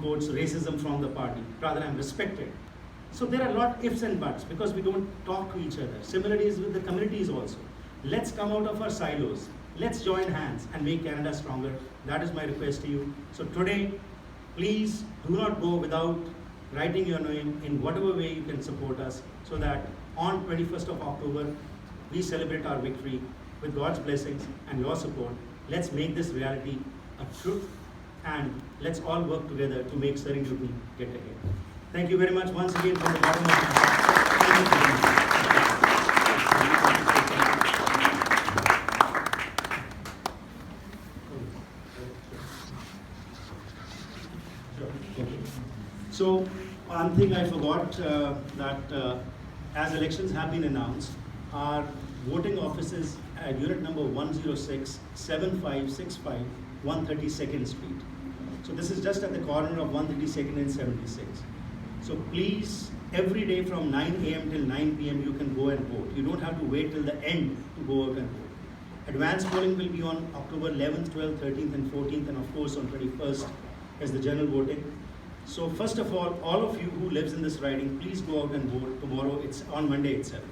quotes, racism from the party. Rather, I'm respected. So there are a lot ifs and buts because we don't talk to each other. Similarities with the communities also. Let's come out of our silos. Let's join hands and make Canada stronger. That is my request to you. So today, please do not go without writing your name in whatever way you can support us so that on 21st of October, we celebrate our victory with God's blessings and your support. Let's make this reality a truth and let's all work together to make Serengeti get ahead. Thank you very much once again from the bottom of my heart. Thank you very much. So one thing I forgot that as elections have been announced, our voting offices at unit number 106, 7565, 132nd Street. So this is just at the corner of 132nd and 76. So please, every day from 9 a.m. till 9 p.m. you can go and vote. You don't have to wait till the end to go out and vote. Advanced polling will be on October 11th, 12th, 13th and 14th, and of course on 21st is the general voting. So first of all of you who lives in this riding, please go out and vote tomorrow. It's on Monday itself.